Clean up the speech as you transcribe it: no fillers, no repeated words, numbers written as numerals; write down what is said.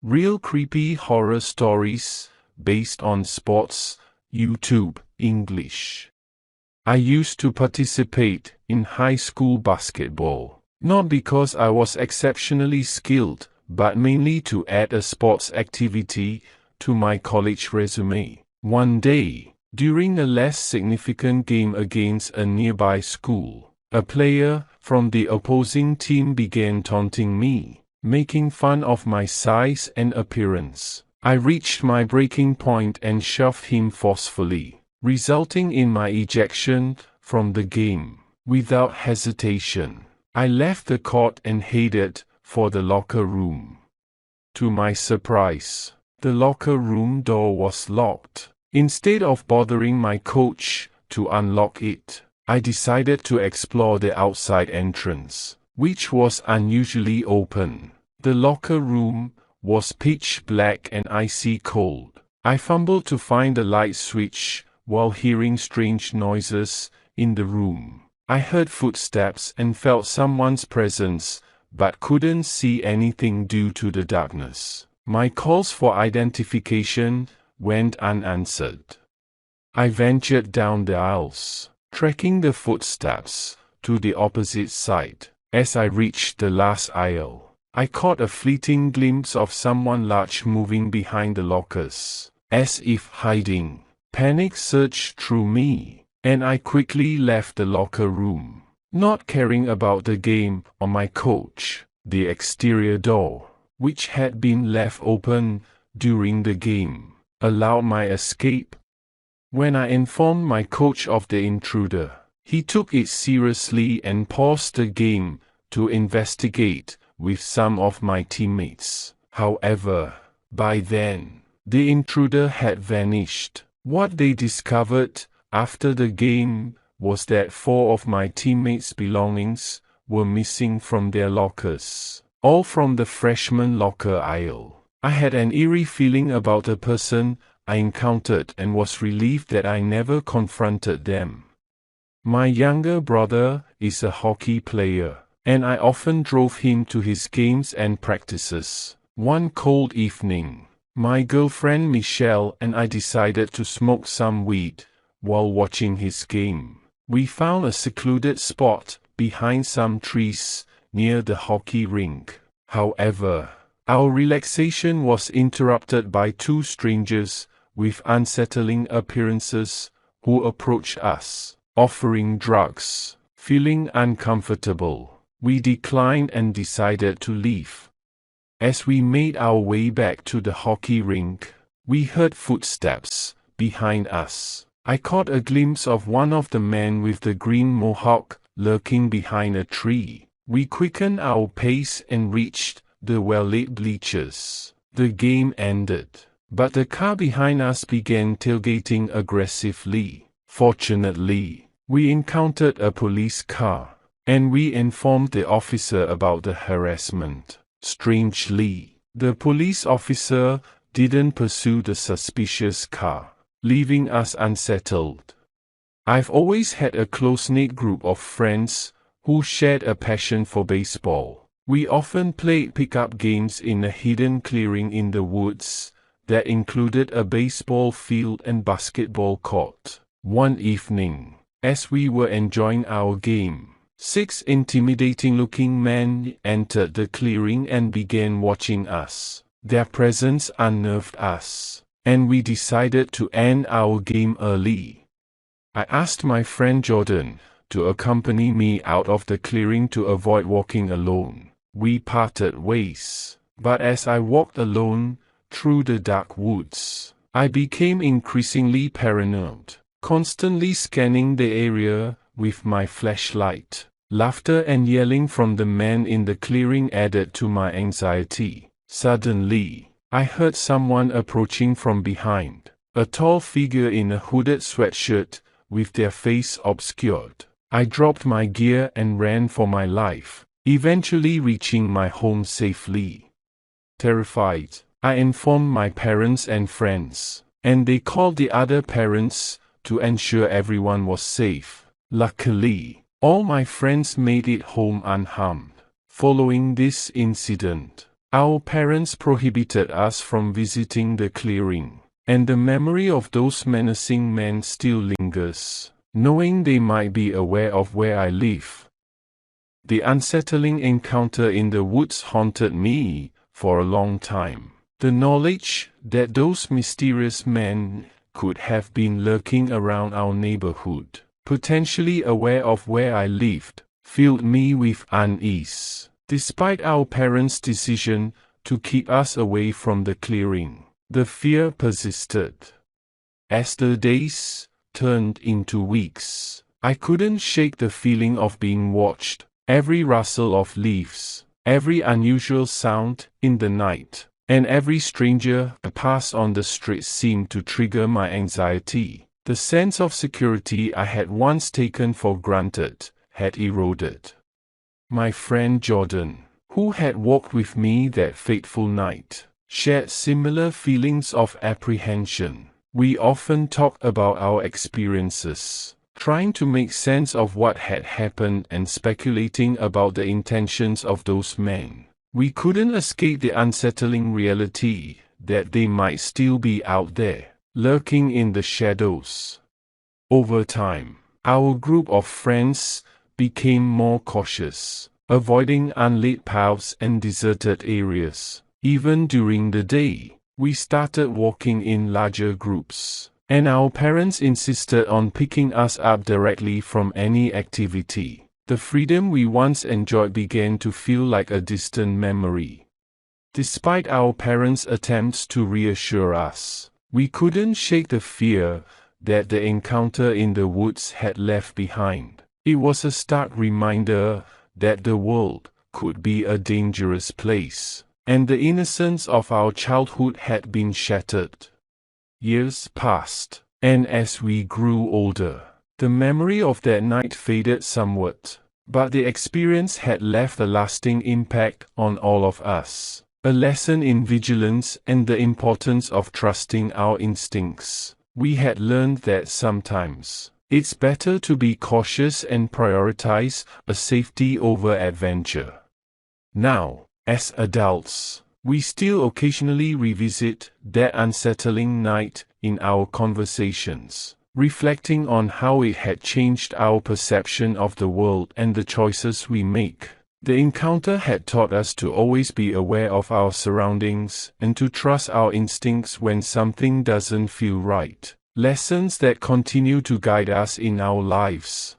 Real creepy horror stories, based on sports, YouTube, English. I used to participate in high school basketball, not because I was exceptionally skilled, but mainly to add a sports activity to my college resume. One day, during a less significant game against a nearby school, a player from the opposing team began taunting me, making fun of my size and appearance. I reached my breaking point and shoved him forcefully, resulting in my ejection from the game. Without hesitation, I left the court and headed for the locker room. To my surprise, the locker room door was locked. Instead of bothering my coach to unlock it, I decided to explore the outside entrance, which was unusually open. The locker room was pitch black and icy cold. I fumbled to find the light switch while hearing strange noises in the room. I heard footsteps and felt someone's presence, but couldn't see anything due to the darkness. My calls for identification went unanswered. I ventured down the aisles, tracking the footsteps to the opposite side. As I reached the last aisle, I caught a fleeting glimpse of someone large moving behind the lockers, as if hiding. Panic surged through me, and I quickly left the locker room, not caring about the game or my coach. The exterior door, which had been left open during the game, allowed my escape. When I informed my coach of the intruder, he took it seriously and paused the game to investigate with some of my teammates. However, by then, the intruder had vanished. What they discovered after the game was that 4 of my teammates' belongings were missing from their lockers, all from the freshman locker aisle. I had an eerie feeling about the person I encountered and was relieved that I never confronted them. My younger brother is a hockey player, and I often drove him to his games and practices. One cold evening, my girlfriend Michelle and I decided to smoke some weed while watching his game. We found a secluded spot behind some trees near the hockey rink. However, our relaxation was interrupted by 2 strangers with unsettling appearances who approached us, offering drugs. Feeling uncomfortable, we declined and decided to leave. As we made our way back to the hockey rink, we heard footsteps behind us. I caught a glimpse of one of the men with the green mohawk lurking behind a tree. We quickened our pace and reached the well-lit bleachers. The game ended, but the car behind us began tailgating aggressively. Fortunately, we encountered a police car, and we informed the officer about the harassment. Strangely, the police officer didn't pursue the suspicious car, leaving us unsettled. I've always had a close-knit group of friends who shared a passion for baseball. We often played pickup games in a hidden clearing in the woods that included a baseball field and basketball court. One evening, as we were enjoying our game, 6 intimidating-looking men entered the clearing and began watching us. Their presence unnerved us, and we decided to end our game early. I asked my friend Jordan to accompany me out of the clearing to avoid walking alone. We parted ways, but as I walked alone through the dark woods, I became increasingly paranoid, constantly scanning the area with my flashlight. Laughter and yelling from the men in the clearing added to my anxiety. Suddenly, I heard someone approaching from behind, a tall figure in a hooded sweatshirt with their face obscured. I dropped my gear and ran for my life, eventually reaching my home safely. Terrified, I informed my parents and friends, and they called the other parents to ensure everyone was safe. Luckily, all my friends made it home unharmed. Following this incident, Our parents prohibited us from visiting the clearing, and the memory of those menacing men still lingers, knowing they might be aware of where I live. The unsettling encounter in the woods haunted me for a long time. The knowledge that those mysterious men could have been lurking around our neighborhood, potentially aware of where I lived, filled me with unease. Despite our parents' decision to keep us away from the clearing, the fear persisted. As the days turned into weeks, I couldn't shake the feeling of being watched. Every rustle of leaves, every unusual sound in the night, and every stranger passed on the street seemed to trigger my anxiety. The sense of security I had once taken for granted had eroded. My friend Jordan, who had walked with me that fateful night, shared similar feelings of apprehension. We often talked about our experiences, trying to make sense of what had happened and speculating about the intentions of those men. We couldn't escape the unsettling reality that they might still be out there, lurking in the shadows. Over time, our group of friends became more cautious, avoiding unlit paths and deserted areas. Even during the day, we started walking in larger groups, and our parents insisted on picking us up directly from any activity. The freedom we once enjoyed began to feel like a distant memory. Despite our parents' attempts to reassure us, we couldn't shake the fear that the encounter in the woods had left behind. It was a stark reminder that the world could be a dangerous place, and the innocence of our childhood had been shattered. Years passed, and as we grew older, the memory of that night faded somewhat, but the experience had left a lasting impact on all of us, a lesson in vigilance and the importance of trusting our instincts. We had learned that sometimes it's better to be cautious and prioritize a safety over adventure. Now, as adults, we still occasionally revisit that unsettling night in our conversations, reflecting on how it had changed our perception of the world and the choices we make. The encounter had taught us to always be aware of our surroundings and to trust our instincts when something doesn't feel right. Lessons that continue to guide us in our lives.